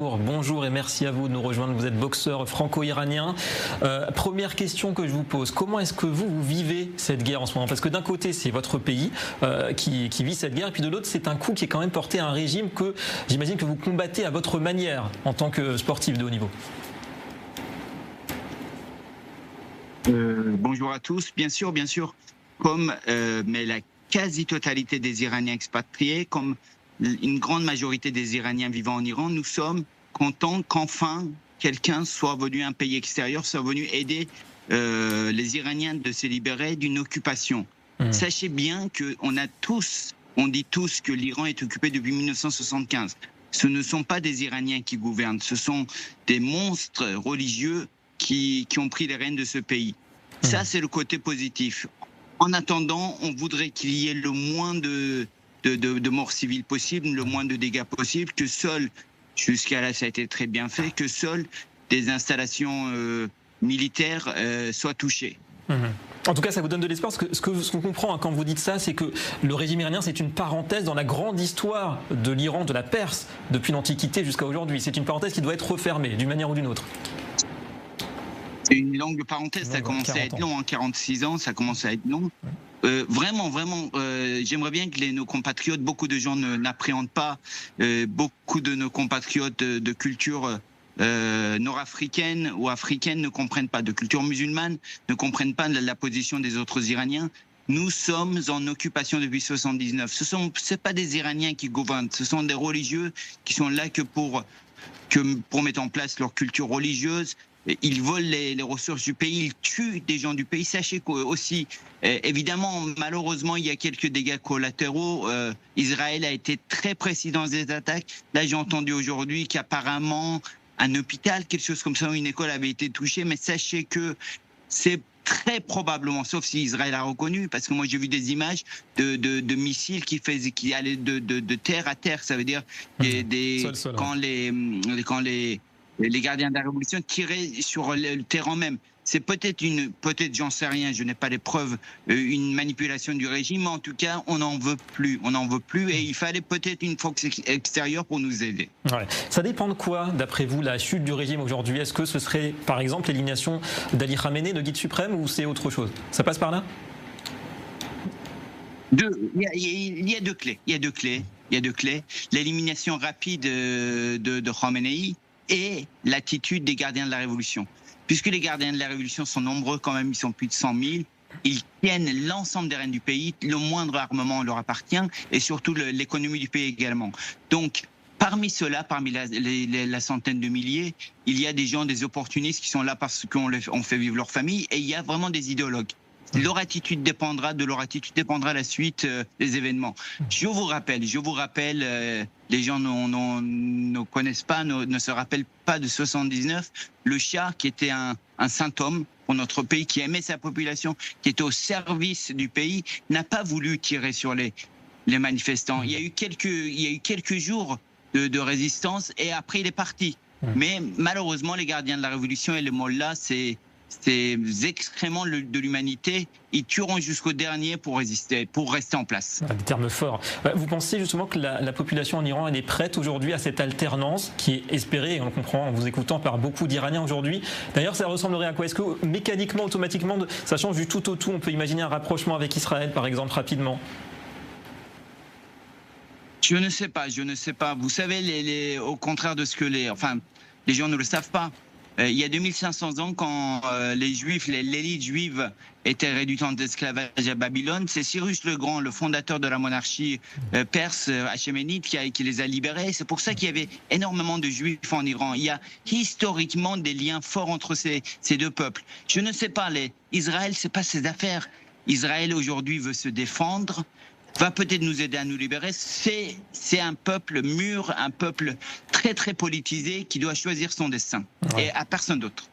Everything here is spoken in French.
Bonjour et merci à vous de nous rejoindre. Vous êtes boxeur franco-iranien. Première question que je vous pose, comment est-ce que vous vivez cette guerre en ce moment? Parce que d'un côté, c'est votre pays qui vit cette guerre, et puis de l'autre, c'est un coup qui est quand même porté à un régime que j'imagine que vous combattez à votre manière en tant que sportif de haut niveau. Bonjour à tous, bien sûr, comme mais la quasi-totalité des Iraniens expatriés, comme une grande majorité des Iraniens vivant en Iran, nous sommes contents qu'enfin quelqu'un soit venu, un pays extérieur, soit venu aider les Iraniens de se libérer d'une occupation. Sachez bien on dit tous que l'Iran est occupé depuis 1975. Ce ne sont pas des Iraniens qui gouvernent, ce sont des monstres religieux qui ont pris les rênes de ce pays. Ça, c'est le côté positif. En attendant, on voudrait qu'il y ait le moins de morts civiles possible, le moins de dégâts possible, que seuls, jusqu'à là ça a été très bien fait, que seules des installations militaires soient touchées. En tout cas, ça vous donne de l'espoir. Ce qu'on comprend quand vous dites ça, c'est que le régime iranien, c'est une parenthèse dans la grande histoire de l'Iran, de la Perse, depuis l'Antiquité jusqu'à aujourd'hui. C'est une parenthèse qui doit être refermée, d'une manière ou d'une autre. C'est une longue parenthèse, ça a commencé à être long, 46 ans, ça commence à être long. Vraiment, j'aimerais bien que nos compatriotes, beaucoup de gens n'appréhendent pas, beaucoup de nos compatriotes de culture nord-africaine ou africaine ne comprennent pas, de culture musulmane, ne comprennent pas la position des autres Iraniens. Nous sommes en occupation depuis 79. C'est pas des Iraniens qui gouvernent, ce sont des religieux qui sont là que pour mettre en place leur culture religieuse. Ils volent les ressources du pays, ils tuent des gens du pays. Sachez qu'aussi, évidemment, malheureusement, il y a quelques dégâts collatéraux. Israël a été très précis dans ses attaques. Là, j'ai entendu aujourd'hui qu'apparemment, un hôpital, quelque chose comme ça, une école avait été touchée. Mais sachez que c'est très probablement, sauf si Israël a reconnu, parce que moi j'ai vu des images de missiles qui allaient de terre à terre. Ça veut dire quand les gardiens de la Révolution tiraient sur le terrain même. C'est peut-être j'en sais rien, je n'ai pas les preuves, une manipulation du régime, mais en tout cas, on n'en veut plus, et il fallait peut-être une force extérieure pour nous aider. Ouais. Ça dépend de quoi, d'après vous, la chute du régime aujourd'hui? Est-ce que ce serait, par exemple, l'élimination d'Ali Khamenei, le guide suprême, ou c'est autre chose? Ça passe par là? Il y a deux clés. L'élimination rapide de Khamenei et l'attitude des gardiens de la Révolution. Puisque les gardiens de la Révolution sont nombreux quand même, ils sont plus de 100 000, ils tiennent l'ensemble des rênes du pays, le moindre armement leur appartient, et surtout l'économie du pays également. Donc, parmi ceux-là, parmi la centaine de milliers, il y a des gens, des opportunistes qui sont là parce qu'on fait vivre leur famille, et il y a vraiment des idéologues. De leur attitude dépendra la suite des événements. Je vous rappelle, les gens ne connaissent pas, ne se rappellent pas de 79, le Shah qui était un saint homme pour notre pays, qui aimait sa population, qui était au service du pays, n'a pas voulu tirer sur les manifestants. Il y a eu quelques jours de résistance et après il est parti. Mais malheureusement, les gardiens de la Révolution et les mollahs, c'est excréments de l'humanité, ils tueront jusqu'au dernier pour résister, pour rester en place. Des termes forts. Vous pensez justement que la population en Iran, elle est prête aujourd'hui à cette alternance qui est espérée, et on le comprend en vous écoutant, par beaucoup d'Iraniens aujourd'hui? D'ailleurs, ça ressemblerait à quoi? Est-ce que mécaniquement, automatiquement, ça change du tout au tout? On peut imaginer un rapprochement avec Israël, par exemple, rapidement? Je ne sais pas. Vous savez, au contraire de ce que les gens ne le savent pas. Il y a 2500 ans, quand les Juifs, l'élite juive était réduite en esclavage à Babylone, c'est Cyrus le Grand, le fondateur de la monarchie perse achéménide, qui les a libérés. C'est pour ça qu'il y avait énormément de Juifs en Iran. Il y a historiquement des liens forts entre ces deux peuples. Je ne sais pas, Israël, c'est pas ses affaires. Israël aujourd'hui veut se défendre, va peut-être nous aider à nous libérer. C'est un peuple mûr, un peuple très très politisé qui doit choisir son destin, et à personne d'autre.